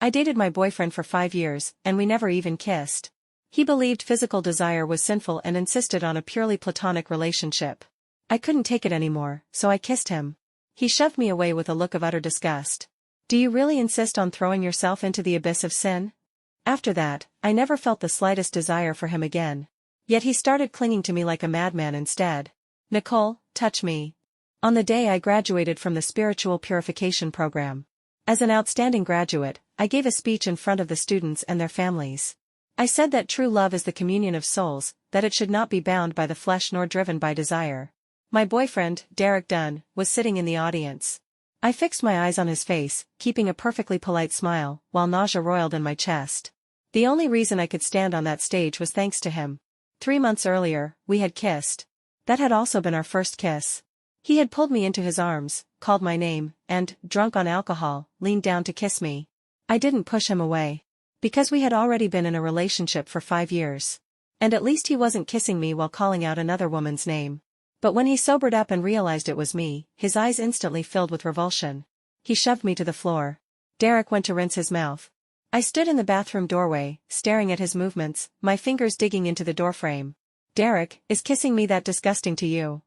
I dated my boyfriend for 5 years, and we never even kissed. He believed physical desire was sinful and insisted on a purely platonic relationship. I couldn't take it anymore, so I kissed him. He shoved me away with a look of utter disgust. Do you really insist on throwing yourself into the abyss of sin? After that, I never felt the slightest desire for him again. Yet he started clinging to me like a madman instead. Nicole, touch me. On the day I graduated from the spiritual purification program. As an outstanding graduate, I gave a speech in front of the students and their families. I said that true love is the communion of souls, that it should not be bound by the flesh nor driven by desire. My boyfriend, Derek Dunn, was sitting in the audience. I fixed my eyes on his face, keeping a perfectly polite smile, while nausea roiled in my chest. The only reason I could stand on that stage was thanks to him. 3 months earlier, we had kissed. That had also been our first kiss. He had pulled me into his arms, called my name, and, drunk on alcohol, leaned down to kiss me. I didn't push him away. Because we had already been in a relationship for 5 years. And at least he wasn't kissing me while calling out another woman's name. But when he sobered up and realized it was me, his eyes instantly filled with revulsion. He shoved me to the floor. Derek went to rinse his mouth. I stood in the bathroom doorway, staring at his movements, my fingers digging into the doorframe. Derek, is kissing me that disgusting to you?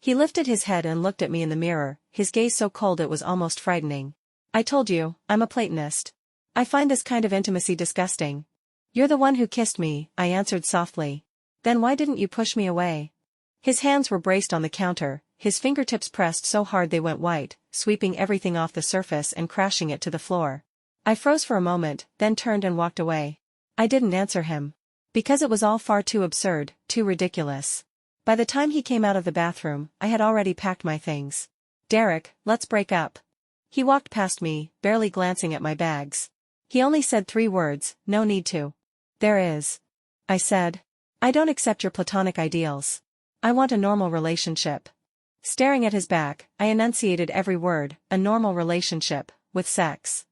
He lifted his head and looked at me in the mirror, his gaze so cold it was almost frightening. I told you, I'm a Platonist. I find this kind of intimacy disgusting. You're the one who kissed me, I answered softly. Then why didn't you push me away? His hands were braced on the counter, his fingertips pressed so hard they went white, sweeping everything off the surface and crashing it to the floor. I froze for a moment, then turned and walked away. I didn't answer him. Because it was all far too absurd, too ridiculous. By the time he came out of the bathroom, I had already packed my things. Derek, let's break up. He walked past me, barely glancing at my bags. He only said 3 words, no need to. There is. I said. I don't accept your platonic ideals. I want a normal relationship. Staring at his back, I enunciated every word, a normal relationship, with sex.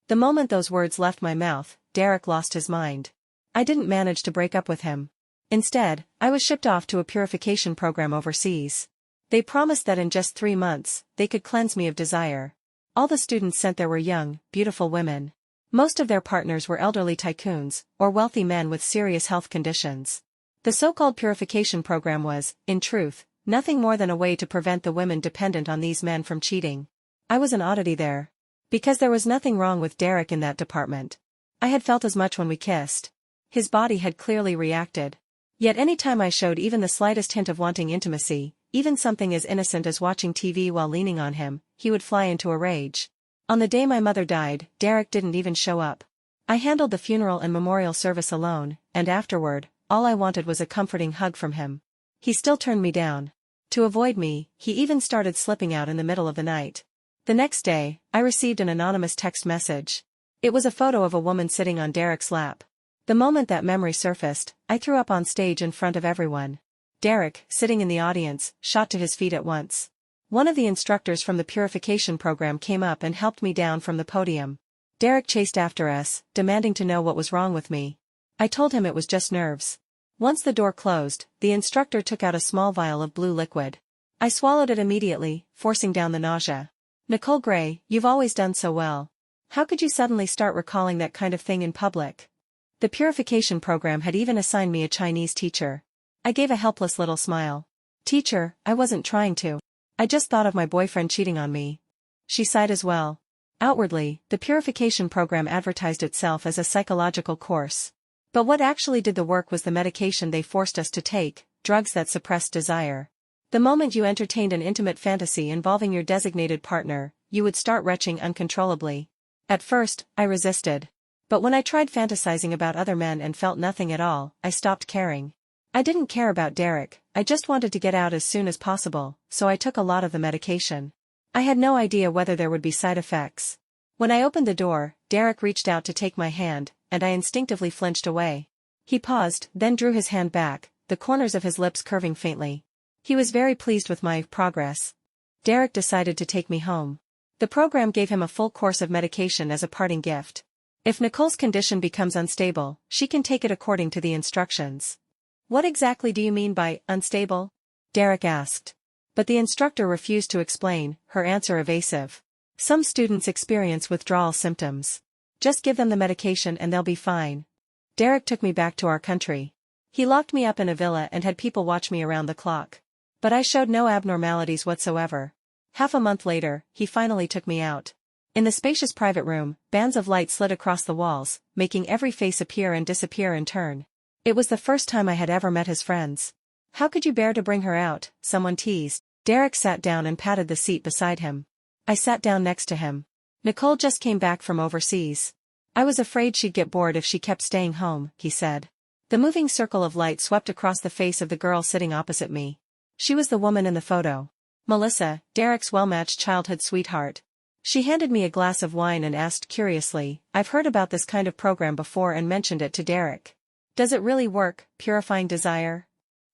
The moment those words left my mouth, Derek lost his mind. I didn't manage to break up with him. Instead, I was shipped off to a purification program overseas. They promised that in just 3 months, they could cleanse me of desire. All the students sent there were young, beautiful women. Most of their partners were elderly tycoons, or wealthy men with serious health conditions. The so-called purification program was, in truth, nothing more than a way to prevent the women dependent on these men from cheating. I was an oddity there. Because there was nothing wrong with Derek in that department. I had felt as much when we kissed. His body had clearly reacted. Yet any time I showed even the slightest hint of wanting intimacy, even something as innocent as watching TV while leaning on him, he would fly into a rage. On the day my mother died, Derek didn't even show up. I handled the funeral and memorial service alone, and afterward, all I wanted was a comforting hug from him. He still turned me down. To avoid me, he even started slipping out in the middle of the night. The next day, I received an anonymous text message. It was a photo of a woman sitting on Derek's lap. The moment that memory surfaced, I threw up on stage in front of everyone. Derek, sitting in the audience, shot to his feet at once. One of the instructors from the purification program came up and helped me down from the podium. Derek chased after us, demanding to know what was wrong with me. I told him it was just nerves. Once the door closed, the instructor took out a small vial of blue liquid. I swallowed it immediately, forcing down the nausea. Nicole Gray, you've always done so well. How could you suddenly start recalling that kind of thing in public? The purification program had even assigned me a Chinese teacher. I gave a helpless little smile. Teacher, I wasn't trying to. I just thought of my boyfriend cheating on me. She sighed as well. Outwardly, the purification program advertised itself as a psychological course. But what actually did the work was the medication they forced us to take, drugs that suppressed desire. The moment you entertained an intimate fantasy involving your designated partner, you would start retching uncontrollably. At first, I resisted. But when I tried fantasizing about other men and felt nothing at all, I stopped caring. I didn't care about Derek, I just wanted to get out as soon as possible, so I took a lot of the medication. I had no idea whether there would be side effects. When I opened the door, Derek reached out to take my hand, and I instinctively flinched away. He paused, then drew his hand back, the corners of his lips curving faintly. He was very pleased with my progress. Derek decided to take me home. The program gave him a full course of medication as a parting gift. If Nicole's condition becomes unstable, she can take it according to the instructions. What exactly do you mean by unstable? Derek asked. But the instructor refused to explain, her answer evasive. Some students experience withdrawal symptoms. Just give them the medication and they'll be fine. Derek took me back to our country. He locked me up in a villa and had people watch me around the clock. But I showed no abnormalities whatsoever. Half a month later, he finally took me out. In the spacious private room, bands of light slid across the walls, making every face appear and disappear in turn. It was the first time I had ever met his friends. How could you bear to bring her out? Someone teased. Derek sat down and patted the seat beside him. I sat down next to him. Nicole just came back from overseas. I was afraid she'd get bored if she kept staying home, he said. The moving circle of light swept across the face of the girl sitting opposite me. She was the woman in the photo. Melissa, Derek's well-matched childhood sweetheart. She handed me a glass of wine and asked curiously, I've heard about this kind of program before and mentioned it to Derek. Does it really work, purifying desire?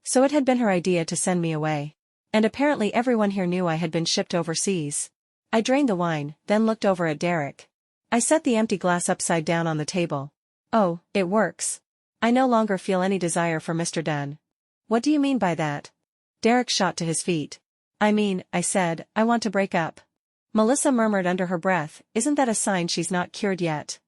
So it had been her idea to send me away. And apparently everyone here knew I had been shipped overseas. I drained the wine, then looked over at Derek. I set the empty glass upside down on the table. Oh, it works. I no longer feel any desire for Mr. Dunn. What do you mean by that? Derek shot to his feet. I said, I want to break up. Melissa murmured under her breath, isn't that a sign she's not cured yet?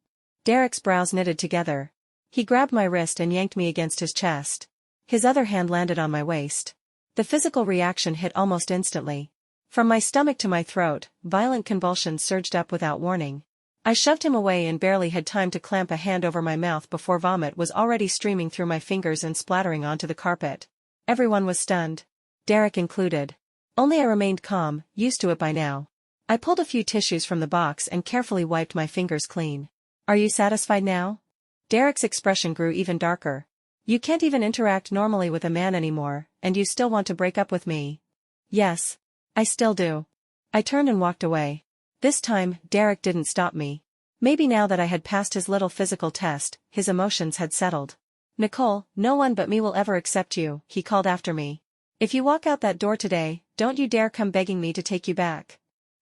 Derek's brows knitted together. He grabbed my wrist and yanked me against his chest. His other hand landed on my waist. The physical reaction hit almost instantly. From my stomach to my throat, violent convulsions surged up without warning. I shoved him away and barely had time to clamp a hand over my mouth before vomit was already streaming through my fingers and splattering onto the carpet. Everyone was stunned. Derek included. Only I remained calm, used to it by now. I pulled a few tissues from the box and carefully wiped my fingers clean. Are you satisfied now? Derek's expression grew even darker. You can't even interact normally with a man anymore, and you still want to break up with me? Yes. I still do. I turned and walked away. This time, Derek didn't stop me. Maybe now that I had passed his little physical test, his emotions had settled. Nicole, no one but me will ever accept you, he called after me. If you walk out that door today, don't you dare come begging me to take you back.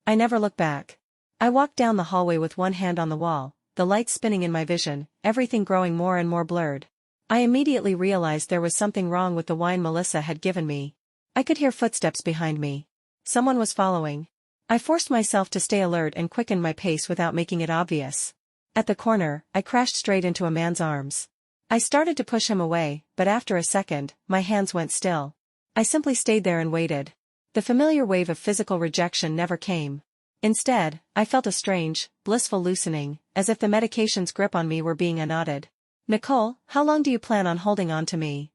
I never looked back. I walked down the hallway with one hand on the wall, the lights spinning in my vision, everything growing more and more blurred. I immediately realized there was something wrong with the wine Melissa had given me. I could hear footsteps behind me. Someone was following. I forced myself to stay alert and quickened my pace without making it obvious. At the corner, I crashed straight into a man's arms. I started to push him away, but after a second, my hands went still. I simply stayed there and waited. The familiar wave of physical rejection never came. Instead, I felt a strange, blissful loosening, as if the medication's grip on me were being unknotted. Nicole, how long do you plan on holding on to me?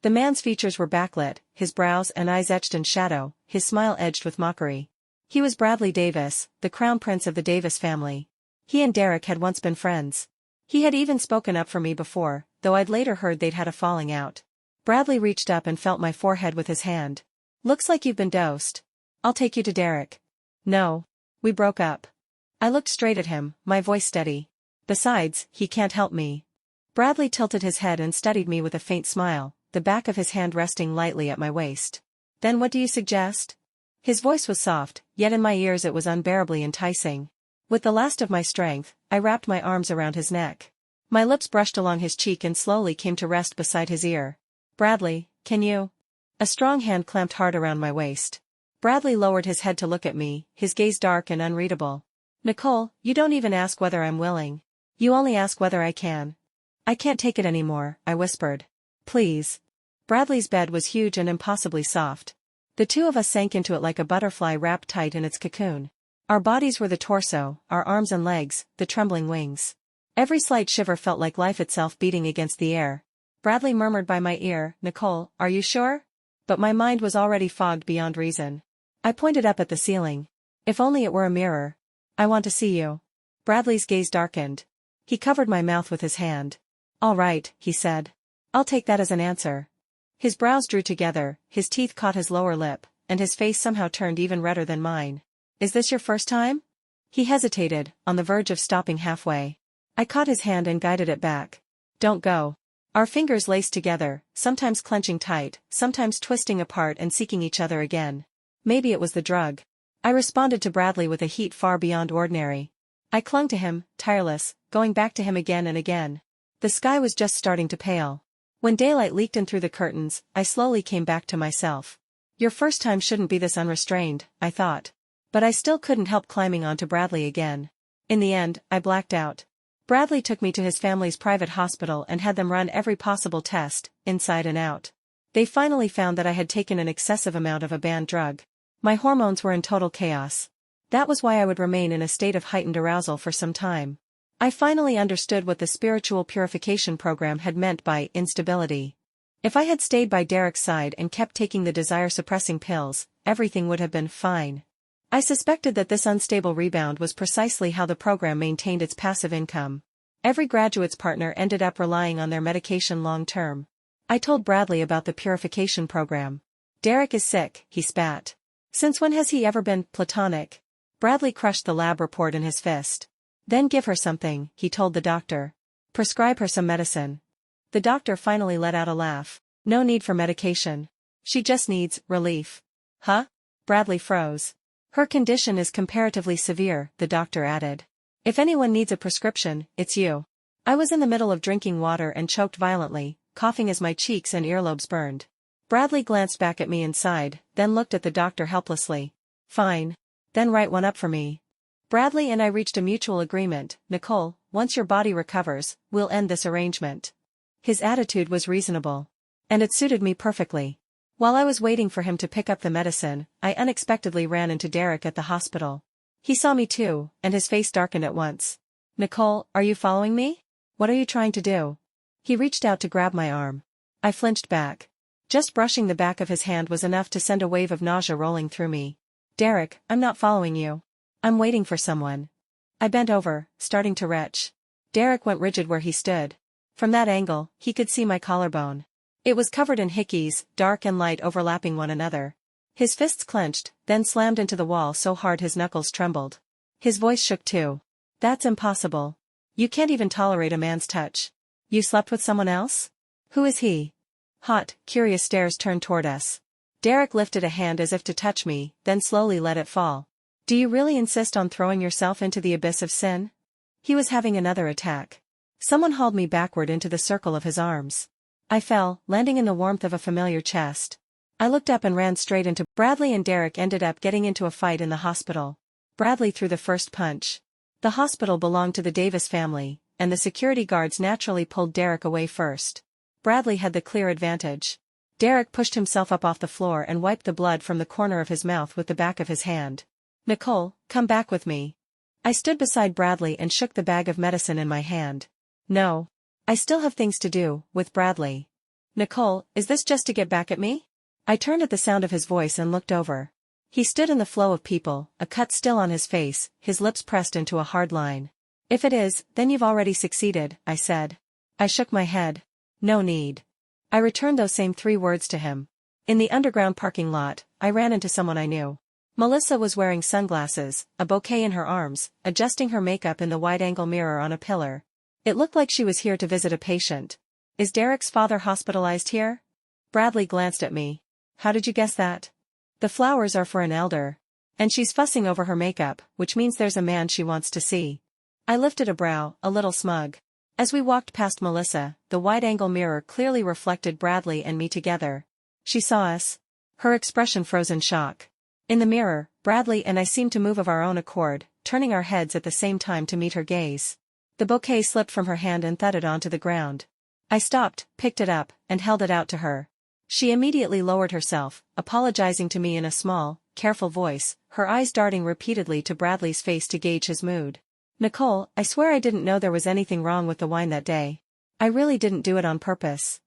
The man's features were backlit, his brows and eyes etched in shadow, his smile edged with mockery. He was Bradley Davis, the crown prince of the Davis family. He and Derek had once been friends. He had even spoken up for me before, though I'd later heard they'd had a falling out. Bradley reached up and felt my forehead with his hand. Looks like you've been dosed. I'll take you to Derek. No. We broke up. I looked straight at him, my voice steady. Besides, he can't help me. Bradley tilted his head and studied me with a faint smile, the back of his hand resting lightly at my waist. Then what do you suggest? His voice was soft, yet in my ears it was unbearably enticing. With the last of my strength, I wrapped my arms around his neck. My lips brushed along his cheek and slowly came to rest beside his ear. Bradley, can you? A strong hand clamped hard around my waist. Bradley lowered his head to look at me, his gaze dark and unreadable. Nicole, you don't even ask whether I'm willing. You only ask whether I can. I can't take it anymore, I whispered. Please. Bradley's bed was huge and impossibly soft. The two of us sank into it like a butterfly wrapped tight in its cocoon. Our bodies were the torso, our arms and legs, the trembling wings. Every slight shiver felt like life itself beating against the air. Bradley murmured by my ear, Nicole, are you sure? But my mind was already fogged beyond reason. I pointed up at the ceiling. If only it were a mirror. I want to see you. Bradley's gaze darkened. He covered my mouth with his hand. All right, he said. I'll take that as an answer. His brows drew together, his teeth caught his lower lip, and his face somehow turned even redder than mine. Is this your first time? He hesitated, on the verge of stopping halfway. I caught his hand and guided it back. Don't go. Our fingers laced together, sometimes clenching tight, sometimes twisting apart and seeking each other again. Maybe it was the drug. I responded to Bradley with a heat far beyond ordinary. I clung to him, tireless, going back to him again and again. The sky was just starting to pale. When daylight leaked in through the curtains, I slowly came back to myself. Your first time shouldn't be this unrestrained, I thought. But I still couldn't help climbing onto Bradley again. In the end, I blacked out. Bradley took me to his family's private hospital and had them run every possible test, inside and out. They finally found that I had taken an excessive amount of a banned drug. My hormones were in total chaos. That was why I would remain in a state of heightened arousal for some time. I finally understood what the spiritual purification program had meant by instability. If I had stayed by Derek's side and kept taking the desire-suppressing pills, everything would have been fine. I suspected that this unstable rebound was precisely how the program maintained its passive income. Every graduate's partner ended up relying on their medication long-term. I told Bradley about the purification program. Derek is sick, he spat. Since when has he ever been platonic? Bradley crushed the lab report in his fist. Then give her something, he told the doctor. Prescribe her some medicine. The doctor finally let out a laugh. No need for medication. She just needs relief. Huh? Bradley froze. Her condition is comparatively severe, the doctor added. If anyone needs a prescription, it's you. I was in the middle of drinking water and choked violently, coughing as my cheeks and earlobes burned. Bradley glanced back at me and sighed, then looked at the doctor helplessly. Fine. Then write one up for me. Bradley and I reached a mutual agreement. Nicole, once your body recovers, we'll end this arrangement. His attitude was reasonable. And it suited me perfectly. While I was waiting for him to pick up the medicine, I unexpectedly ran into Derek at the hospital. He saw me too, and his face darkened at once. Nicole, are you following me? What are you trying to do? He reached out to grab my arm. I flinched back. Just brushing the back of his hand was enough to send a wave of nausea rolling through me. Derek, I'm not following you. I'm waiting for someone. I bent over, starting to retch. Derek went rigid where he stood. From that angle, he could see my collarbone. It was covered in hickeys, dark and light overlapping one another. His fists clenched, then slammed into the wall so hard his knuckles trembled. His voice shook too. That's impossible. You can't even tolerate a man's touch. You slept with someone else? Who is he? Hot, curious stares turned toward us. Derek lifted a hand as if to touch me, then slowly let it fall. Do you really insist on throwing yourself into the abyss of sin? He was having another attack. Someone hauled me backward into the circle of his arms. I fell, landing in the warmth of a familiar chest. I looked up and ran straight into Bradley, and Derek ended up getting into a fight in the hospital. Bradley threw the first punch. The hospital belonged to the Davis family, and the security guards naturally pulled Derek away first. Bradley had the clear advantage. Derek pushed himself up off the floor and wiped the blood from the corner of his mouth with the back of his hand. Nicole, come back with me. I stood beside Bradley and shook the bag of medicine in my hand. No. I still have things to do, with Bradley. Nicole, is this just to get back at me? I turned at the sound of his voice and looked over. He stood in the flow of people, a cut still on his face, his lips pressed into a hard line. If it is, then you've already succeeded, I said. I shook my head. No need. I returned those same 3 words to him. In the underground parking lot, I ran into someone I knew. Melissa was wearing sunglasses, a bouquet in her arms, adjusting her makeup in the wide-angle mirror on a pillar. It looked like she was here to visit a patient. Is Derek's father hospitalized here? Bradley glanced at me. How did you guess that? The flowers are for an elder. And she's fussing over her makeup, which means there's a man she wants to see. I lifted a brow, a little smug. As we walked past Melissa, the wide-angle mirror clearly reflected Bradley and me together. She saw us. Her expression froze in shock. In the mirror, Bradley and I seemed to move of our own accord, turning our heads at the same time to meet her gaze. The bouquet slipped from her hand and thudded onto the ground. I stopped, picked it up, and held it out to her. She immediately lowered herself, apologizing to me in a small, careful voice, her eyes darting repeatedly to Bradley's face to gauge his mood. Nicole, I swear I didn't know there was anything wrong with the wine that day. I really didn't do it on purpose.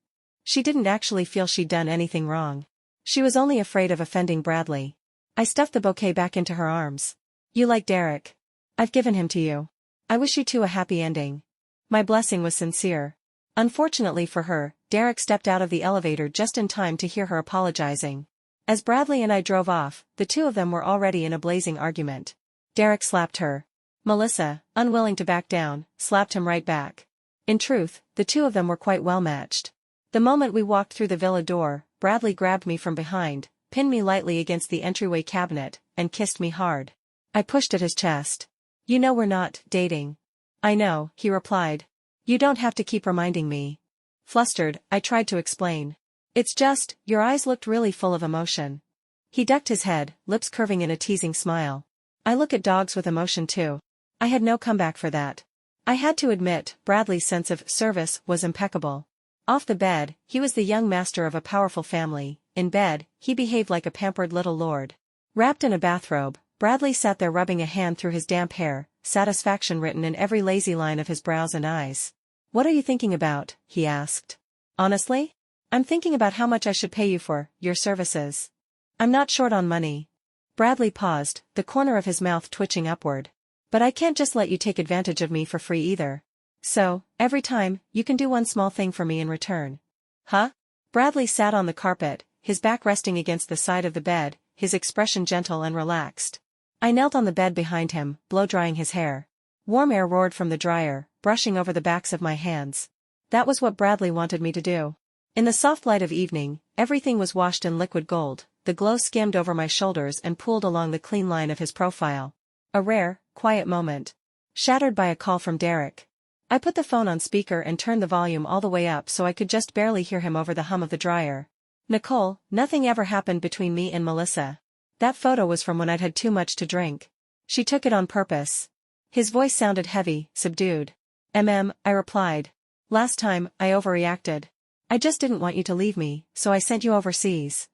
She didn't actually feel she'd done anything wrong. She was only afraid of offending Bradley. I stuffed the bouquet back into her arms. You like Derek. I've given him to you. I wish you two a happy ending. My blessing was sincere. Unfortunately for her, Derek stepped out of the elevator just in time to hear her apologizing. As Bradley and I drove off, the two of them were already in a blazing argument. Derek slapped her. Melissa, unwilling to back down, slapped him right back. In truth, the two of them were quite well matched. The moment we walked through the villa door, Bradley grabbed me from behind, pinned me lightly against the entryway cabinet, and kissed me hard. I pushed at his chest. You know we're not dating. I know, he replied. You don't have to keep reminding me. Flustered, I tried to explain. It's just, your eyes looked really full of emotion. He ducked his head, lips curving in a teasing smile. I look at dogs with emotion too. I had no comeback for that. I had to admit, Bradley's sense of service was impeccable. Off the bed, he was the young master of a powerful family. In bed, he behaved like a pampered little lord. Wrapped in a bathrobe, Bradley sat there rubbing a hand through his damp hair, satisfaction written in every lazy line of his brows and eyes. "What are you thinking about?" he asked. "Honestly? I'm thinking about how much I should pay you for your services. I'm not short on money." Bradley paused, the corner of his mouth twitching upward. "But I can't just let you take advantage of me for free either. So, every time, you can do one small thing for me in return." "Huh?" Bradley sat on the carpet, his back resting against the side of the bed, his expression gentle and relaxed. I knelt on the bed behind him, blow-drying his hair. Warm air roared from the dryer, brushing over the backs of my hands. That was what Bradley wanted me to do. In the soft light of evening, everything was washed in liquid gold, the glow skimmed over my shoulders and pooled along the clean line of his profile. A rare, quiet moment. Shattered by a call from Derek. I put the phone on speaker and turned the volume all the way up so I could just barely hear him over the hum of the dryer. "Nicole, nothing ever happened between me and Melissa. That photo was from when I'd had too much to drink. She took it on purpose." His voice sounded heavy, subdued. I replied. "Last time, I overreacted. I just didn't want you to leave me, so I sent you overseas."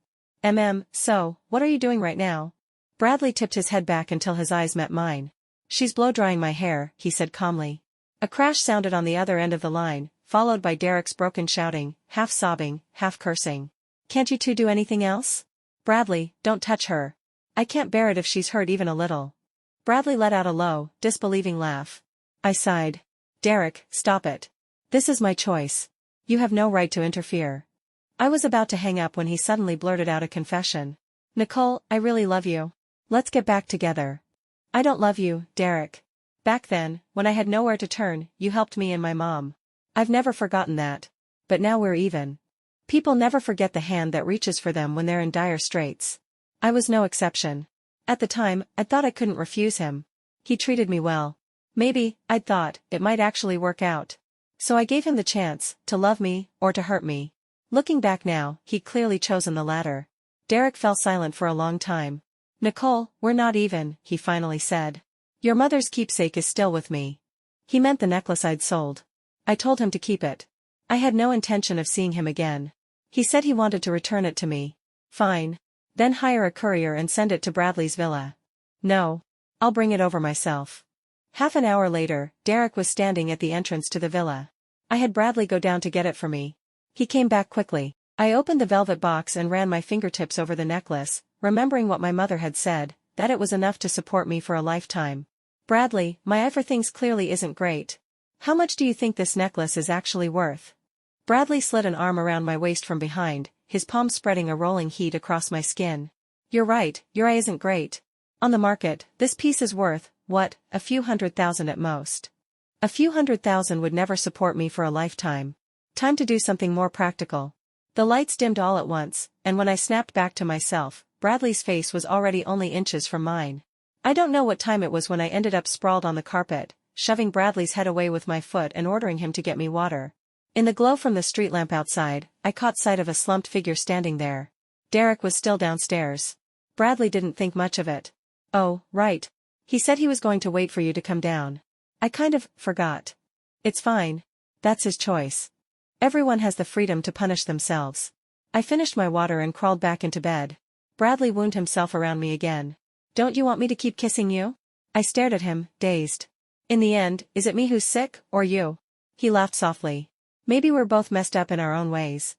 So, what are you doing right now?" Bradley tipped his head back until his eyes met mine. "She's blow-drying my hair," he said calmly. A crash sounded on the other end of the line, followed by Derek's broken shouting, half sobbing, half cursing. "Can't you two do anything else? Bradley, don't touch her. I can't bear it if she's hurt even a little." Bradley let out a low, disbelieving laugh. I sighed. "Derek, stop it. This is my choice. You have no right to interfere." I was about to hang up when he suddenly blurted out a confession. "Nicole, I really love you. Let's get back together." "I don't love you, Derek. Back then, when I had nowhere to turn, you helped me and my mom. I've never forgotten that. But now we're even. People never forget the hand that reaches for them when they're in dire straits. I was no exception. At the time, I thought I couldn't refuse him. He treated me well. Maybe, I'd thought, it might actually work out. So I gave him the chance, to love me, or to hurt me. Looking back now, he'd clearly chosen the latter." Derek fell silent for a long time. "Nicole, we're not even," he finally said. "Your mother's keepsake is still with me." He meant the necklace I'd sold. I told him to keep it. I had no intention of seeing him again. He said he wanted to return it to me. Fine. Then hire a courier and send it to Bradley's villa. No. I'll bring it over myself. Half an hour later, Derek was standing at the entrance to the villa. I had Bradley go down to get it for me. He came back quickly. I opened the velvet box and ran my fingertips over the necklace, remembering what my mother had said, that it was enough to support me for a lifetime. "Bradley, my eye for things clearly isn't great. How much do you think this necklace is actually worth?" Bradley slid an arm around my waist from behind, his palm spreading a rolling heat across my skin. "You're right, your eye isn't great. On the market, this piece is worth, what, a few $100,000 at most. A few $100,000 would never support me for a lifetime. Time to do something more practical." The lights dimmed all at once, and when I snapped back to myself, Bradley's face was already only inches from mine. I don't know what time it was when I ended up sprawled on the carpet, shoving Bradley's head away with my foot and ordering him to get me water. In the glow from the street lamp outside, I caught sight of a slumped figure standing there. Derek was still downstairs. Bradley didn't think much of it. "Oh, right. He said he was going to wait for you to come down. I kind of forgot." "It's fine. That's his choice. Everyone has the freedom to punish themselves." I finished my water and crawled back into bed. Bradley wound himself around me again. "Don't you want me to keep kissing you?" I stared at him, dazed. "In the end, is it me who's sick, or you?" He laughed softly. "Maybe we're both messed up in our own ways."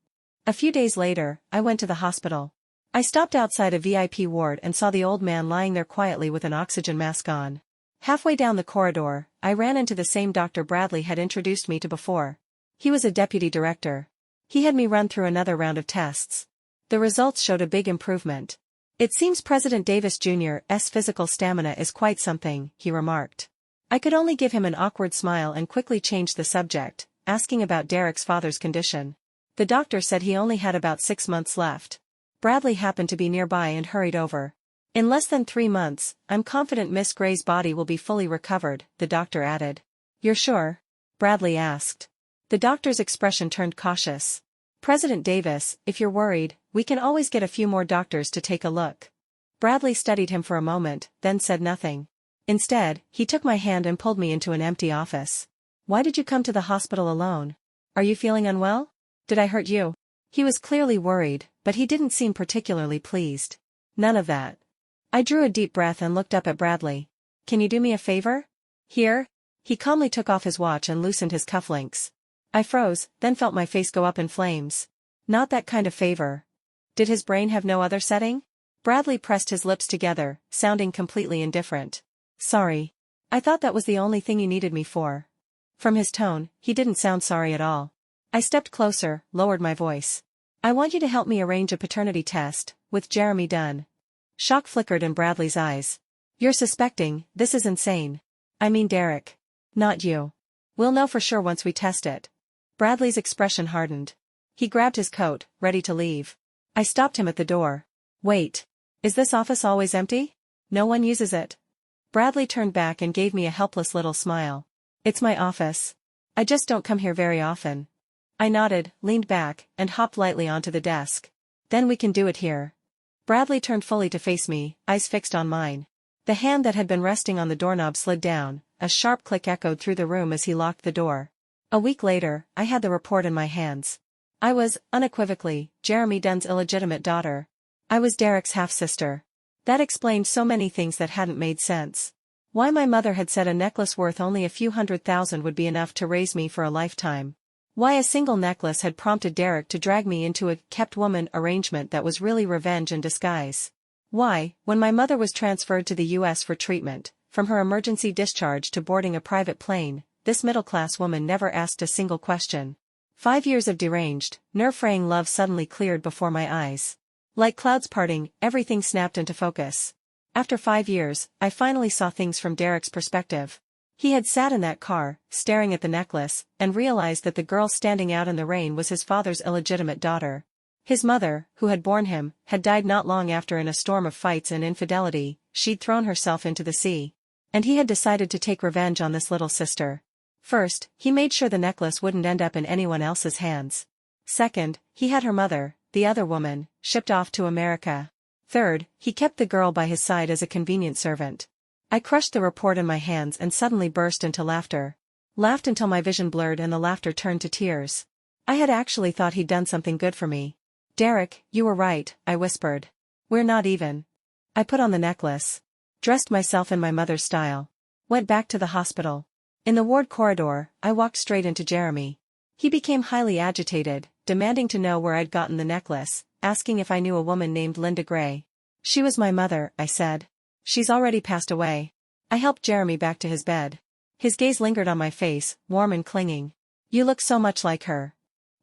A few days later, I went to the hospital. I stopped outside a VIP ward and saw the old man lying there quietly with an oxygen mask on. Halfway down the corridor, I ran into the same doctor Bradley had introduced me to before. He was a deputy director. He had me run through another round of tests. The results showed a big improvement. "It seems President Davis Jr.'s physical stamina is quite something," he remarked. I could only give him an awkward smile and quickly changed the subject, asking about Derek's father's condition. The doctor said he only had about 6 months left. Bradley happened to be nearby and hurried over. "In less than 3 months, I'm confident Miss Gray's body will be fully recovered," the doctor added. "You're sure?" Bradley asked. The doctor's expression turned cautious. "President Davis, if you're worried, we can always get a few more doctors to take a look." Bradley studied him for a moment, then said nothing. Instead, he took my hand and pulled me into an empty office. Why did you come to the hospital alone? Are you feeling unwell? Did I hurt you? He was clearly worried, but he didn't seem particularly pleased. None of that. I drew a deep breath and looked up at Bradley. Can you do me a favor? Here? He calmly took off his watch and loosened his cufflinks. I froze, then felt my face go up in flames. Not that kind of favor. Did his brain have no other setting? Bradley pressed his lips together, sounding completely indifferent. Sorry. I thought that was the only thing you needed me for. From his tone, he didn't sound sorry at all. I stepped closer, lowered my voice. I want you to help me arrange a paternity test, with Jeremy Dunn. Shock flickered in Bradley's eyes. You're suspecting, this is insane. I mean Derek. Not you. We'll know for sure once we test it. Bradley's expression hardened. He grabbed his coat, ready to leave. I stopped him at the door. Wait. Is this office always empty? No one uses it. Bradley turned back and gave me a helpless little smile. It's my office. I just don't come here very often. I nodded, leaned back, and hopped lightly onto the desk. Then we can do it here. Bradley turned fully to face me, eyes fixed on mine. The hand that had been resting on the doorknob slid down, a sharp click echoed through the room as he locked the door. A week later, I had the report in my hands. I was, unequivocally, Jeremy Dunn's illegitimate daughter. I was Derek's half-sister. That explained so many things that hadn't made sense. Why my mother had said a necklace worth only a few $100,000 would be enough to raise me for a lifetime. Why a single necklace had prompted Derek to drag me into a kept woman arrangement that was really revenge in disguise. Why, when my mother was transferred to the U.S. for treatment, from her emergency discharge to boarding a private plane, this middle-class woman never asked a single question. 5 years of deranged, nerve-fraying love suddenly cleared before my eyes. Like clouds parting, everything snapped into focus. After 5 years, I finally saw things from Derek's perspective. He had sat in that car, staring at the necklace, and realized that the girl standing out in the rain was his father's illegitimate daughter. His mother, who had borne him, had died not long after in a storm of fights and infidelity. She'd thrown herself into the sea. And he had decided to take revenge on this little sister. First, he made sure the necklace wouldn't end up in anyone else's hands. Second, he had her mother, the other woman, shipped off to America. Third, he kept the girl by his side as a convenient servant. I crushed the report in my hands and suddenly burst into laughter. Laughed until my vision blurred and the laughter turned to tears. I had actually thought he'd done something good for me. Derek, you were right, I whispered. We're not even. I put on the necklace. Dressed myself in my mother's style. Went back to the hospital. In the ward corridor, I walked straight into Jeremy. He became highly agitated, demanding to know where I'd gotten the necklace, asking if I knew a woman named Linda Gray. She was my mother, I said. She's already passed away. I helped Jeremy back to his bed. His gaze lingered on my face, warm and clinging. You look so much like her.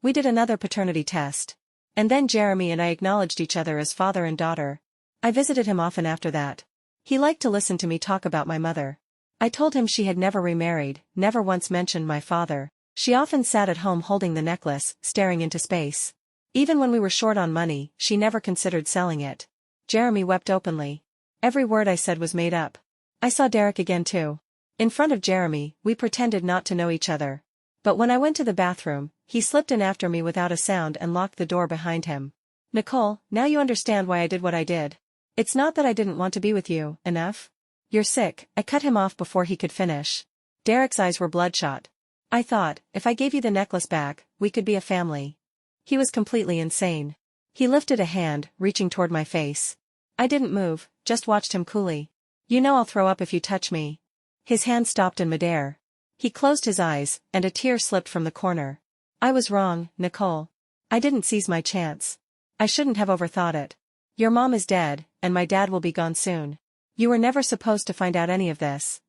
We did another paternity test. And then Jeremy and I acknowledged each other as father and daughter. I visited him often after that. He liked to listen to me talk about my mother. I told him she had never remarried, never once mentioned my father. She often sat at home holding the necklace, staring into space. Even when we were short on money, she never considered selling it. Jeremy wept openly. Every word I said was made up. I saw Derek again too. In front of Jeremy, we pretended not to know each other. But when I went to the bathroom, he slipped in after me without a sound and locked the door behind him. Nicole, now you understand why I did what I did. It's not that I didn't want to be with you, enough? You're sick. I cut him off before he could finish. Derek's eyes were bloodshot. I thought, if I gave you the necklace back, we could be a family. He was completely insane. He lifted a hand, reaching toward my face. I didn't move, just watched him coolly. You know I'll throw up if you touch me. His hand stopped in midair. He closed his eyes, and a tear slipped from the corner. I was wrong, Nicole. I didn't seize my chance. I shouldn't have overthought it. Your mom is dead, and my dad will be gone soon. You were never supposed to find out any of this.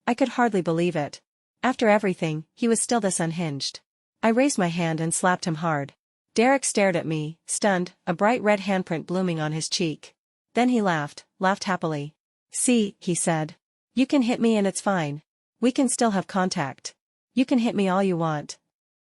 I could hardly believe it. After everything, he was still this unhinged. I raised my hand and slapped him hard. Derek stared at me, stunned, a bright red handprint blooming on his cheek. Then he laughed happily. See, he said. You can hit me and it's fine. We can still have contact. You can hit me all you want.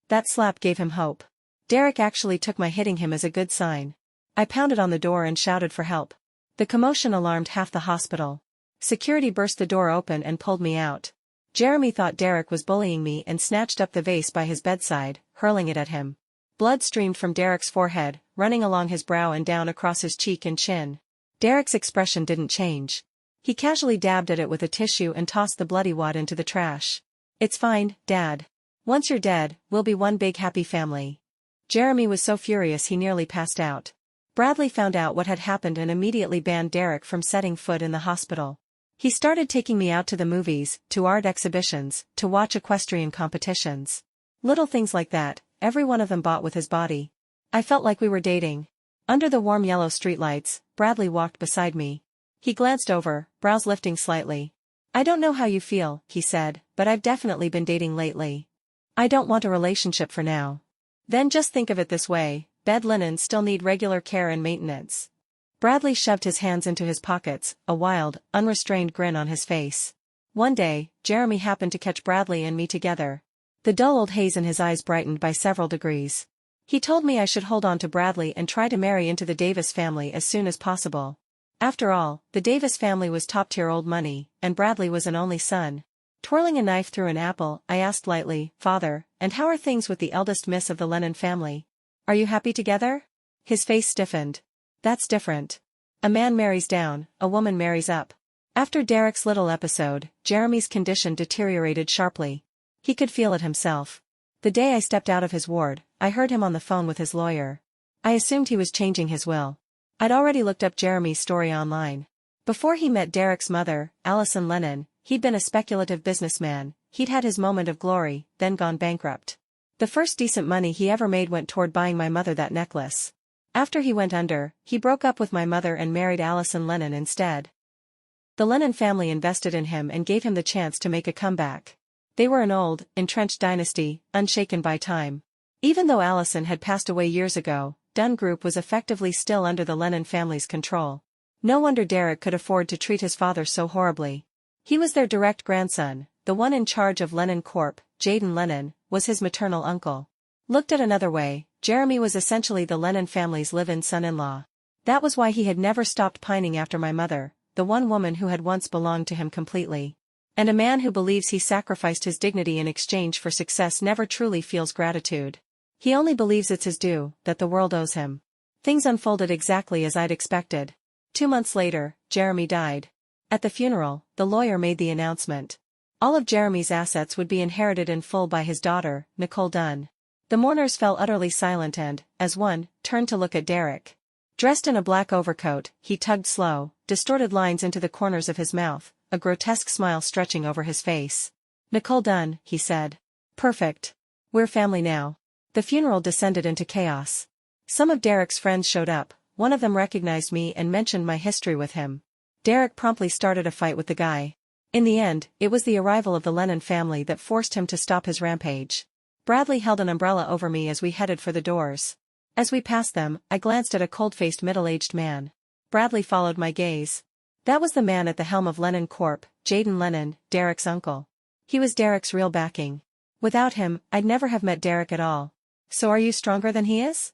That slap gave him hope. Derek actually took my hitting him as a good sign. I pounded on the door and shouted for help. The commotion alarmed half the hospital. Security burst the door open and pulled me out. Jeremy thought Derek was bullying me and snatched up the vase by his bedside, hurling it at him. Blood streamed from Derek's forehead, running along his brow and down across his cheek and chin. Derek's expression didn't change. He casually dabbed at it with a tissue and tossed the bloody wad into the trash. It's fine, Dad. Once you're dead, we'll be one big happy family. Jeremy was so furious he nearly passed out. Bradley found out what had happened and immediately banned Derek from setting foot in the hospital. He started taking me out to the movies, to art exhibitions, to watch equestrian competitions. Little things like that, every one of them bought with his body. I felt like we were dating. Under the warm yellow streetlights, Bradley walked beside me. He glanced over, brows lifting slightly. I don't know how you feel, he said, but I've definitely been dating lately. I don't want a relationship for now. Then just think of it this way, bed linens still need regular care and maintenance. Bradley shoved his hands into his pockets, a wild, unrestrained grin on his face. One day, Jeremy happened to catch Bradley and me together. The dull old haze in his eyes brightened by several degrees. He told me I should hold on to Bradley and try to marry into the Davis family as soon as possible. After all, the Davis family was top-tier old money, and Bradley was an only son. Twirling a knife through an apple, I asked lightly, Father, and how are things with the eldest miss of the Lennon family? Are you happy together? His face stiffened. That's different. A man marries down, a woman marries up. After Derek's little episode, Jeremy's condition deteriorated sharply. He could feel it himself. The day I stepped out of his ward, I heard him on the phone with his lawyer. I assumed he was changing his will. I'd already looked up Jeremy's story online. Before he met Derek's mother, Allison Lennon, he'd been a speculative businessman. He'd had his moment of glory, then gone bankrupt. The first decent money he ever made went toward buying my mother that necklace. After he went under, he broke up with my mother and married Allison Lennon instead. The Lennon family invested in him and gave him the chance to make a comeback. They were an old, entrenched dynasty, unshaken by time. Even though Allison had passed away years ago, Dunn Group was effectively still under the Lennon family's control. No wonder Derek could afford to treat his father so horribly. He was their direct grandson, the one in charge of Lennon Corp. Jaden Lennon was his maternal uncle. Looked at another way, Jeremy was essentially the Lennon family's live-in son-in-law. That was why he had never stopped pining after my mother, the one woman who had once belonged to him completely. And a man who believes he sacrificed his dignity in exchange for success never truly feels gratitude. He only believes it's his due, that the world owes him. Things unfolded exactly as I'd expected. 2 months later, Jeremy died. At the funeral, the lawyer made the announcement. All of Jeremy's assets would be inherited in full by his daughter, Nicole Dunn. The mourners fell utterly silent and, as one, turned to look at Derek. Dressed in a black overcoat, he tugged slow, distorted lines into the corners of his mouth, a grotesque smile stretching over his face. Nicole Dunn, he said. Perfect. We're family now. The funeral descended into chaos. Some of Derek's friends showed up, one of them recognized me and mentioned my history with him. Derek promptly started a fight with the guy. In the end, it was the arrival of the Lennon family that forced him to stop his rampage. Bradley held an umbrella over me as we headed for the doors. As we passed them, I glanced at a cold-faced middle-aged man. Bradley followed my gaze. That was the man at the helm of Lennon Corp., Jaden Lennon, Derek's uncle. He was Derek's real backing. Without him, I'd never have met Derek at all. So are you stronger than he is?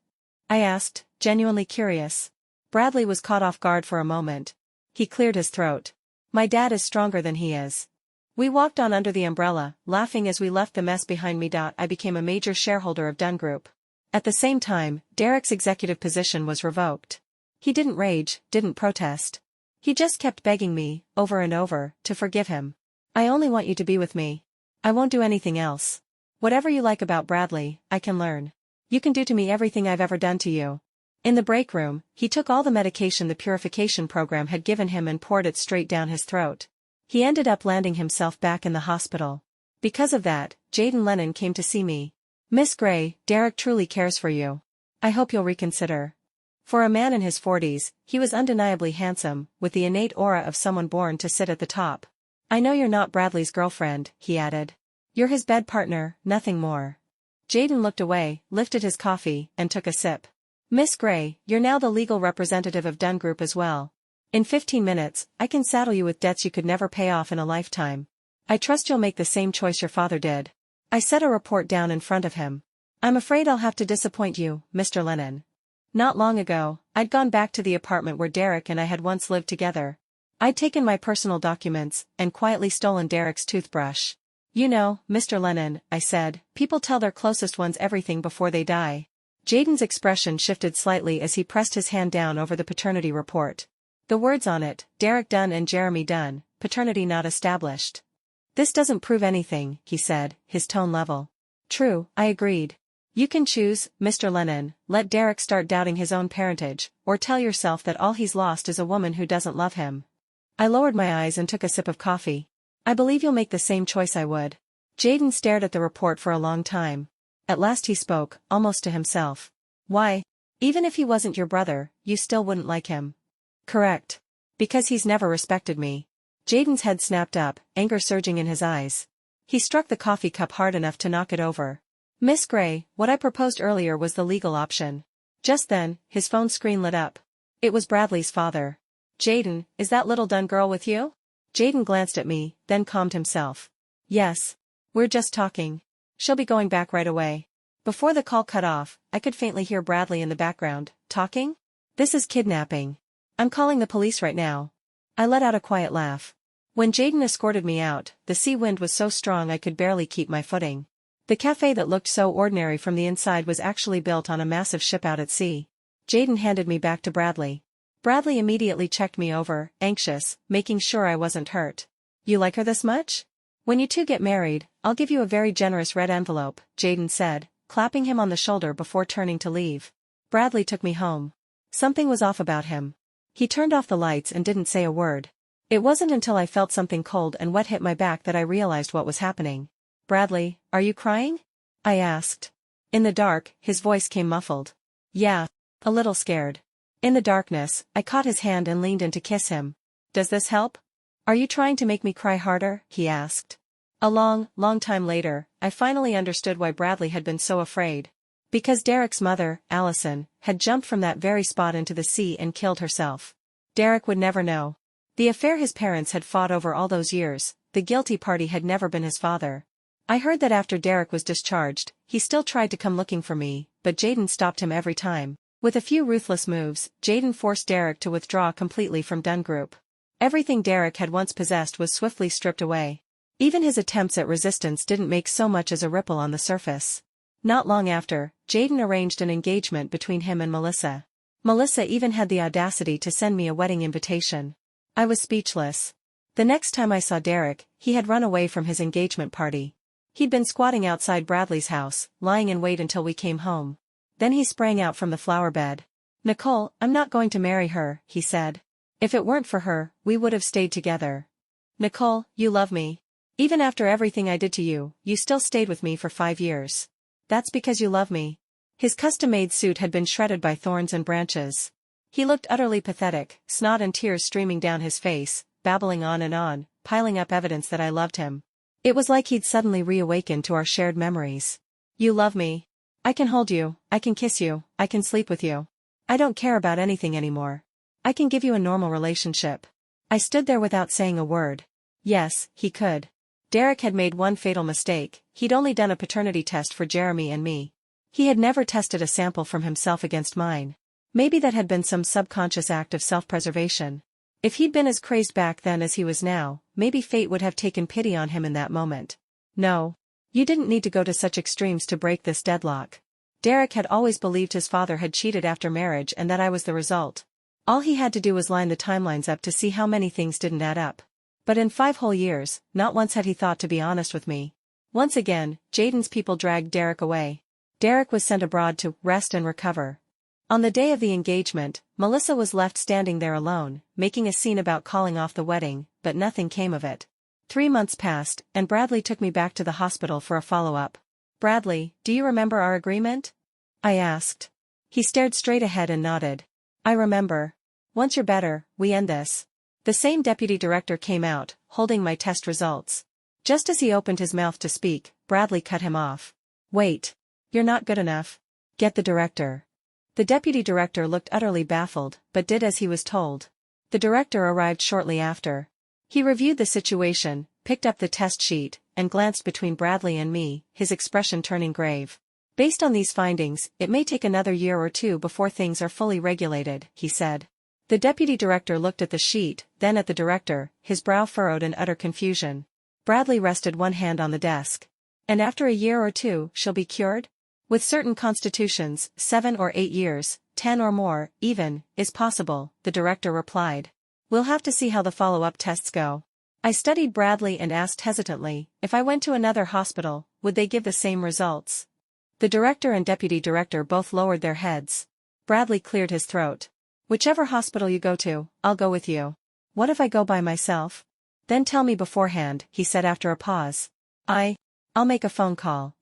I asked, genuinely curious. Bradley was caught off guard for a moment. He cleared his throat. My dad is stronger than he is. We walked on under the umbrella, laughing as we left the mess behind me. I became a major shareholder of Dunn Group. At the same time, Derek's executive position was revoked. He didn't rage, didn't protest. He just kept begging me, over and over, to forgive him. I only want you to be with me. I won't do anything else. Whatever you like about Bradley, I can learn. You can do to me everything I've ever done to you. In the break room, he took all the medication the purification program had given him and poured it straight down his throat. He ended up landing himself back in the hospital. Because of that, Jaden Lennon came to see me. Miss Gray, Derek truly cares for you. I hope you'll reconsider. For a man in his 40s, he was undeniably handsome, with the innate aura of someone born to sit at the top. I know you're not Bradley's girlfriend, he added. You're his bed partner, nothing more. Jaden looked away, lifted his coffee, and took a sip. Miss Gray, you're now the legal representative of Dunn Group as well. In 15 minutes, I can saddle you with debts you could never pay off in a lifetime. I trust you'll make the same choice your father did. I set a report down in front of him. I'm afraid I'll have to disappoint you, Mr. Lennon. Not long ago, I'd gone back to the apartment where Derek and I had once lived together. I'd taken my personal documents, and quietly stolen Derek's toothbrush. You know, Mr. Lennon, I said, people tell their closest ones everything before they die. Jaden's expression shifted slightly as he pressed his hand down over the paternity report. The words on it, Derek Dunn and Jeremy Dunn, paternity not established. This doesn't prove anything, he said, his tone level. True, I agreed. You can choose, Mr. Lennon, let Derek start doubting his own parentage, or tell yourself that all he's lost is a woman who doesn't love him. I lowered my eyes and took a sip of coffee. I believe you'll make the same choice I would. Jaden stared at the report for a long time. At last he spoke, almost to himself. Why? Even if he wasn't your brother, you still wouldn't like him. Correct. Because he's never respected me. Jaden's head snapped up, anger surging in his eyes. He struck the coffee cup hard enough to knock it over. Miss Gray, what I proposed earlier was the legal option. Just then, his phone screen lit up. It was Bradley's father. Jaden, is that little Dunn girl with you? Jaden glanced at me, then calmed himself. Yes. We're just talking. She'll be going back right away. Before the call cut off, I could faintly hear Bradley in the background. Talking? This is kidnapping. I'm calling the police right now. I let out a quiet laugh. When Jaden escorted me out, the sea wind was so strong I could barely keep my footing. The cafe that looked so ordinary from the inside was actually built on a massive ship out at sea. Jaden handed me back to Bradley. Bradley immediately checked me over, anxious, making sure I wasn't hurt. You like her this much? When you two get married, I'll give you a very generous red envelope, Jaden said, clapping him on the shoulder before turning to leave. Bradley took me home. Something was off about him. He turned off the lights and didn't say a word. It wasn't until I felt something cold and wet hit my back that I realized what was happening. Bradley, are you crying? I asked. In the dark, his voice came muffled. Yeah, a little scared. In the darkness, I caught his hand and leaned in to kiss him. Does this help? Are you trying to make me cry harder? He asked. A long, long time later, I finally understood why Bradley had been so afraid. Because Derek's mother, Allison, had jumped from that very spot into the sea and killed herself. Derek would never know. The affair his parents had fought over all those years, the guilty party had never been his father. I heard that after Derek was discharged, he still tried to come looking for me, but Jaden stopped him every time. With a few ruthless moves, Jaden forced Derek to withdraw completely from Dunn Group. Everything Derek had once possessed was swiftly stripped away. Even his attempts at resistance didn't make so much as a ripple on the surface. Not long after, Jaden arranged an engagement between him and Melissa. Melissa even had the audacity to send me a wedding invitation. I was speechless. The next time I saw Derek, he had run away from his engagement party. He'd been squatting outside Bradley's house, lying in wait until we came home. Then he sprang out from the flower bed. Nicole, I'm not going to marry her, he said. If it weren't for her, we would have stayed together. Nicole, you love me. Even after everything I did to you, you still stayed with me for 5 years. That's because you love me. His custom-made suit had been shredded by thorns and branches. He looked utterly pathetic, snot and tears streaming down his face, babbling on, piling up evidence that I loved him. It was like he'd suddenly reawakened to our shared memories. You love me. I can hold you, I can kiss you, I can sleep with you. I don't care about anything anymore. I can give you a normal relationship. I stood there without saying a word. Yes, he could. Derek had made one fatal mistake, he'd only done a paternity test for Jeremy and me. He had never tested a sample from himself against mine. Maybe that had been some subconscious act of self-preservation. If he'd been as crazed back then as he was now, maybe fate would have taken pity on him in that moment. No. You didn't need to go to such extremes to break this deadlock. Derek had always believed his father had cheated after marriage and that I was the result. All he had to do was line the timelines up to see how many things didn't add up. But in 5 whole years, not once had he thought to be honest with me. Once again, Jaden's people dragged Derek away. Derek was sent abroad to rest and recover. On the day of the engagement, Melissa was left standing there alone, making a scene about calling off the wedding, but nothing came of it. 3 months passed, and Bradley took me back to the hospital for a follow-up. Bradley, do you remember our agreement? I asked. He stared straight ahead and nodded. I remember. Once you're better, we end this. The same deputy director came out, holding my test results. Just as he opened his mouth to speak, Bradley cut him off. Wait. You're not good enough. Get the director. The deputy director looked utterly baffled, but did as he was told. The director arrived shortly after. He reviewed the situation, picked up the test sheet, and glanced between Bradley and me, his expression turning grave. Based on these findings, it may take another year or 2 before things are fully regulated, he said. The deputy director looked at the sheet, then at the director, his brow furrowed in utter confusion. Bradley rested one hand on the desk. And after a year or 2, she'll be cured? With certain constitutions, 7 or 8 years, 10 or more, even, is possible, the director replied. We'll have to see how the follow-up tests go. I studied Bradley and asked hesitantly, if I went to another hospital, would they give the same results? The director and deputy director both lowered their heads. Bradley cleared his throat. Whichever hospital you go to, I'll go with you. What if I go by myself? Then tell me beforehand, he said after a pause. I'll make a phone call.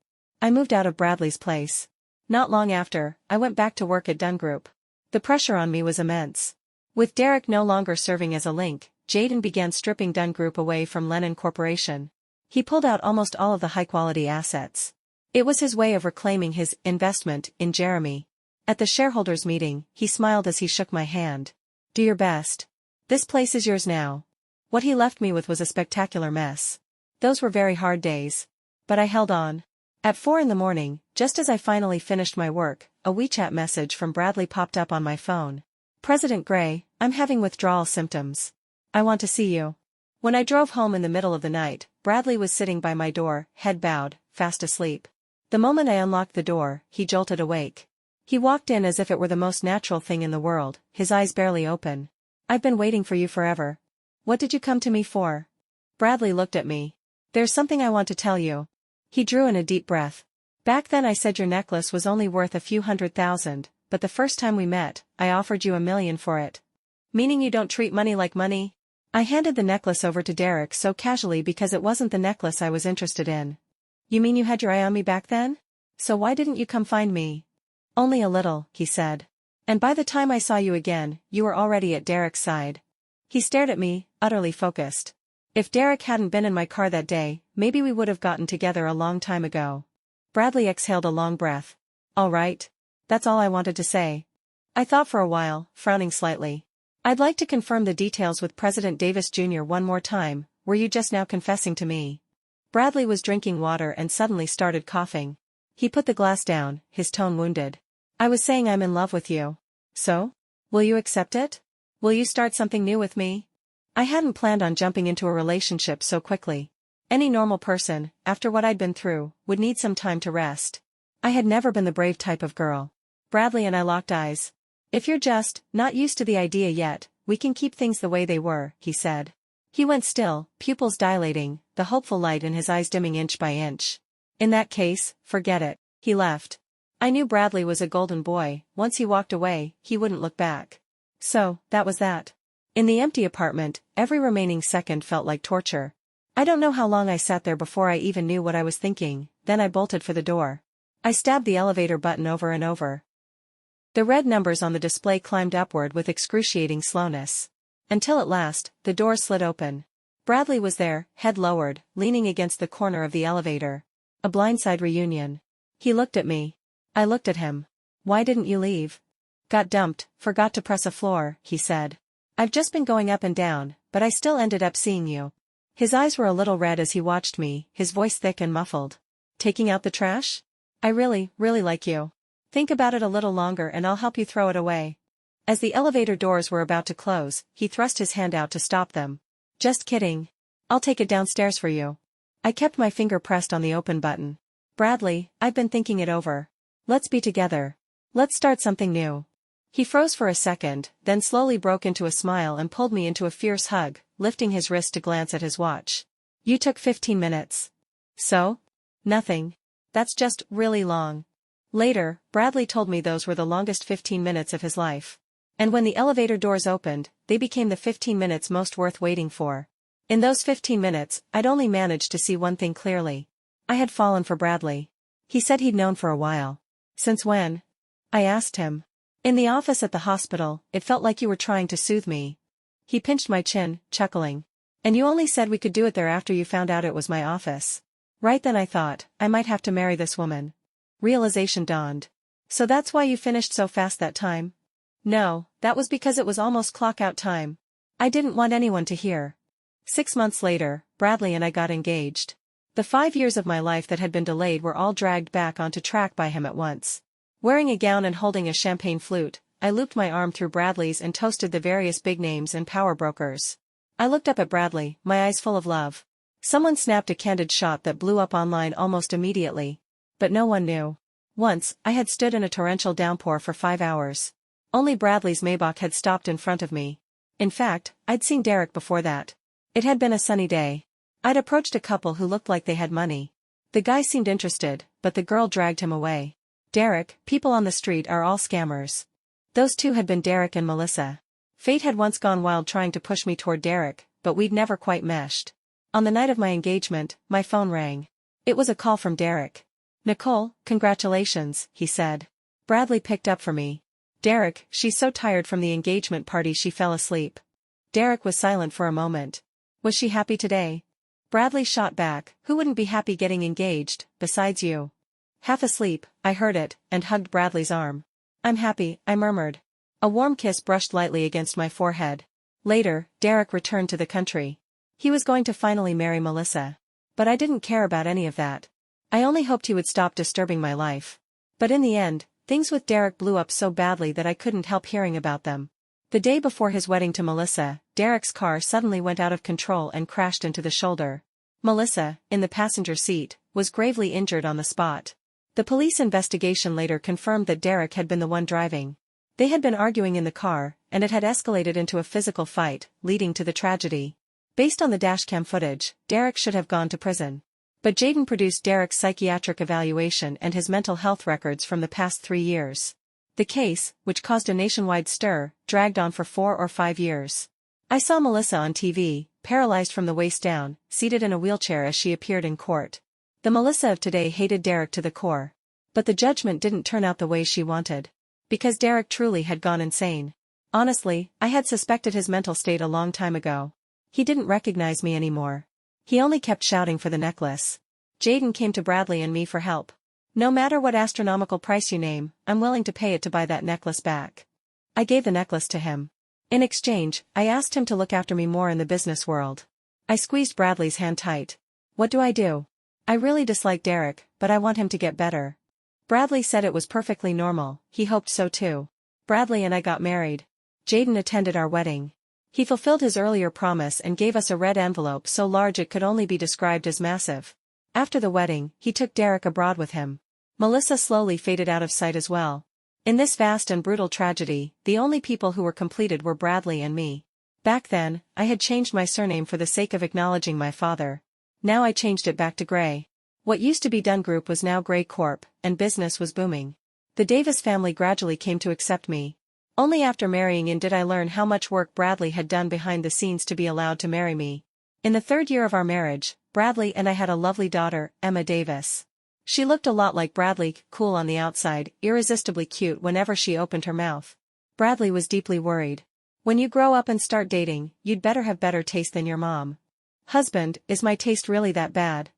I moved out of Bradley's place. Not long after, I went back to work at Dunn Group. The pressure on me was immense. With Derek no longer serving as a link, Jaden began stripping Dunn Group away from Lennon Corporation. He pulled out almost all of the high-quality assets. It was his way of reclaiming his investment in Jeremy. At the shareholders' meeting, he smiled as he shook my hand. Do your best. This place is yours now. What he left me with was a spectacular mess. Those were very hard days. But I held on. At 4 a.m, just as I finally finished my work, a WeChat message from Bradley popped up on my phone. President Gray, I'm having withdrawal symptoms. I want to see you. When I drove home in the middle of the night, Bradley was sitting by my door, head bowed, fast asleep. The moment I unlocked the door, he jolted awake. He walked in as if it were the most natural thing in the world, his eyes barely open. I've been waiting for you forever. What did you come to me for? Bradley looked at me. There's something I want to tell you. He drew in a deep breath. Back then I said your necklace was only worth a few $100,000, but the first time we met, I offered you $1 million for it. Meaning you don't treat money like money? I handed the necklace over to Derek so casually because it wasn't the necklace I was interested in. You mean you had your eye on me back then? So why didn't you come find me? Only a little, he said. And by the time I saw you again, you were already at Derek's side. He stared at me, utterly focused. If Derek hadn't been in my car that day, maybe we would have gotten together a long time ago. Bradley exhaled a long breath. All right. That's all I wanted to say. I thought for a while, frowning slightly. I'd like to confirm the details with President Davis Jr. one more time. Were you just now confessing to me? Bradley was drinking water and suddenly started coughing. He put the glass down, his tone wounded. I was saying I'm in love with you. So? Will you accept it? Will you start something new with me? I hadn't planned on jumping into a relationship so quickly. Any normal person, after what I'd been through, would need some time to rest. I had never been the brave type of girl. Bradley and I locked eyes. If you're just not used to the idea yet, we can keep things the way they were, he said. He went still, pupils dilating, the hopeful light in his eyes dimming inch by inch. In that case, forget it. He left. I knew Bradley was a golden boy. Once he walked away, he wouldn't look back. So, that was that. In the empty apartment, every remaining second felt like torture. I don't know how long I sat there before I even knew what I was thinking, then I bolted for the door. I stabbed the elevator button over and over. The red numbers on the display climbed upward with excruciating slowness. Until at last, the door slid open. Bradley was there, head lowered, leaning against the corner of the elevator. A blindside reunion. He looked at me. I looked at him. Why didn't you leave? Got dumped, forgot to press a floor, he said. I've just been going up and down, but I still ended up seeing you. His eyes were a little red as he watched me, his voice thick and muffled. Taking out the trash? I really like you. Think about it a little longer and I'll help you throw it away. As the elevator doors were about to close, he thrust his hand out to stop them. Just kidding. I'll take it downstairs for you. I kept my finger pressed on the open button. Bradley, I've been thinking it over. Let's be together. Let's start something new. He froze for a second, then slowly broke into a smile and pulled me into a fierce hug, lifting his wrist to glance at his watch. You took 15 minutes. So? Nothing. That's just really long. Later, Bradley told me those were the longest 15 minutes of his life. And when the elevator doors opened, they became the 15 minutes most worth waiting for. In those 15 minutes, I'd only managed to see one thing clearly. I had fallen for Bradley. He said he'd known for a while. Since when? I asked him. In the office at the hospital, it felt like you were trying to soothe me. He pinched my chin, chuckling. And you only said we could do it there after you found out it was my office. Right then I thought, I might have to marry this woman. Realization dawned. So that's why you finished so fast that time? No, that was because it was almost clock-out time. I didn't want anyone to hear. 6 months later, Bradley and I got engaged. The 5 years of my life that had been delayed were all dragged back onto track by him at once. Wearing a gown and holding a champagne flute, I looped my arm through Bradley's and toasted the various big names and power brokers. I looked up at Bradley, my eyes full of love. Someone snapped a candid shot that blew up online almost immediately. But no one knew. Once, I had stood in a torrential downpour for 5 hours. Only Bradley's Maybach had stopped in front of me. In fact, I'd seen Derek before that. It had been a sunny day. I'd approached a couple who looked like they had money. The guy seemed interested, but the girl dragged him away. Derek, people on the street are all scammers. Those two had been Derek and Melissa. Fate had once gone wild trying to push me toward Derek, but we'd never quite meshed. On the night of my engagement, my phone rang. It was a call from Derek. "Nicole, congratulations," he said. Bradley picked up for me. "Derek, she's so tired from the engagement party she fell asleep." Derek was silent for a moment. "Was she happy today?" Bradley shot back, "Who wouldn't be happy getting engaged, besides you?" Half asleep, I heard it, and hugged Bradley's arm. "I'm happy," I murmured. A warm kiss brushed lightly against my forehead. Later, Derek returned to the country. He was going to finally marry Melissa. But I didn't care about any of that. I only hoped he would stop disturbing my life. But in the end, things with Derek blew up so badly that I couldn't help hearing about them. The day before his wedding to Melissa, Derek's car suddenly went out of control and crashed into the shoulder. Melissa, in the passenger seat, was gravely injured on the spot. The police investigation later confirmed that Derek had been the one driving. They had been arguing in the car, and it had escalated into a physical fight, leading to the tragedy. Based on the dashcam footage, Derek should have gone to prison. But Jaden produced Derek's psychiatric evaluation and his mental health records from the past 3 years. The case, which caused a nationwide stir, dragged on for 4 or 5 years. I saw Melissa on TV, paralyzed from the waist down, seated in a wheelchair as she appeared in court. The Melissa of today hated Derek to the core. But the judgment didn't turn out the way she wanted. Because Derek truly had gone insane. Honestly, I had suspected his mental state a long time ago. He didn't recognize me anymore. He only kept shouting for the necklace. Jaden came to Bradley and me for help. "No matter what astronomical price you name, I'm willing to pay it to buy that necklace back." I gave the necklace to him. In exchange, I asked him to look after me more in the business world. I squeezed Bradley's hand tight. "What do I do? I really dislike Derek, but I want him to get better." Bradley said it was perfectly normal, he hoped so too. Bradley and I got married. Jaden attended our wedding. He fulfilled his earlier promise and gave us a red envelope so large it could only be described as massive. After the wedding, he took Derek abroad with him. Melissa slowly faded out of sight as well. In this vast and brutal tragedy, the only people who were completed were Bradley and me. Back then, I had changed my surname for the sake of acknowledging my father. Now I changed it back to Gray. What used to be Dunn Group was now Gray Corp, and business was booming. The Davis family gradually came to accept me. Only after marrying in did I learn how much work Bradley had done behind the scenes to be allowed to marry me. In the 3rd year of our marriage, Bradley and I had a lovely daughter, Emma Davis. She looked a lot like Bradley, cool on the outside, irresistibly cute whenever she opened her mouth. Bradley was deeply worried. "When you grow up and start dating, you'd better have better taste than your mom." "Husband, is my taste really that bad?"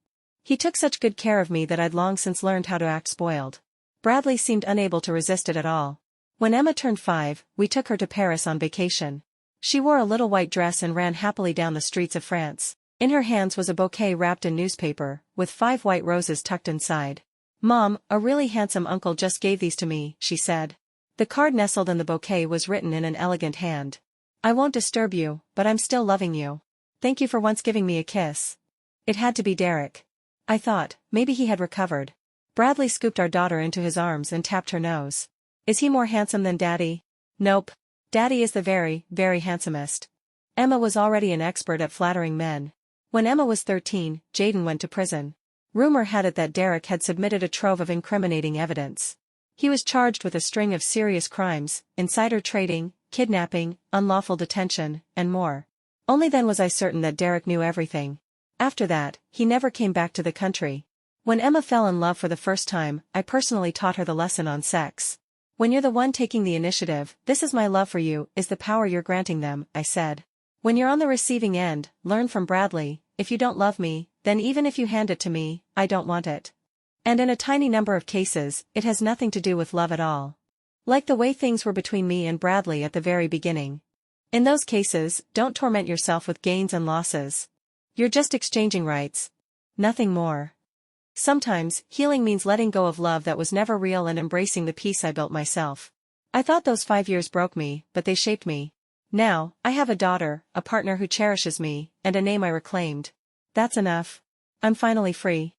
He took such good care of me that I'd long since learned how to act spoiled. Bradley seemed unable to resist it at all. When Emma turned 5, we took her to Paris on vacation. She wore a little white dress and ran happily down the streets of France. In her hands was a bouquet wrapped in newspaper, with 5 white roses tucked inside. "Mom, a really handsome uncle just gave these to me," she said. The card nestled in the bouquet was written in an elegant hand. "I won't disturb you, but I'm still loving you. Thank you for once giving me a kiss." It had to be Derek. I thought, maybe he had recovered. Bradley scooped our daughter into his arms and tapped her nose. "Is he more handsome than Daddy?" "Nope. Daddy is the very, very handsomest." Emma was already an expert at flattering men. When Emma was 13, Jaden went to prison. Rumor had it that Derek had submitted a trove of incriminating evidence. He was charged with a string of serious crimes, insider trading, kidnapping, unlawful detention, and more. Only then was I certain that Derek knew everything. After that, he never came back to the country. When Emma fell in love for the first time, I personally taught her the lesson on sex. "When you're the one taking the initiative, this is my love for you, is the power you're granting them," I said. "When you're on the receiving end, learn from Bradley, if you don't love me, then even if you hand it to me, I don't want it." And in a tiny number of cases, it has nothing to do with love at all. Like the way things were between me and Bradley at the very beginning. In those cases, don't torment yourself with gains and losses. You're just exchanging rights. Nothing more. Sometimes, healing means letting go of love that was never real and embracing the peace I built myself. I thought those 5 years broke me, but they shaped me. Now, I have a daughter, a partner who cherishes me, and a name I reclaimed. That's enough. I'm finally free.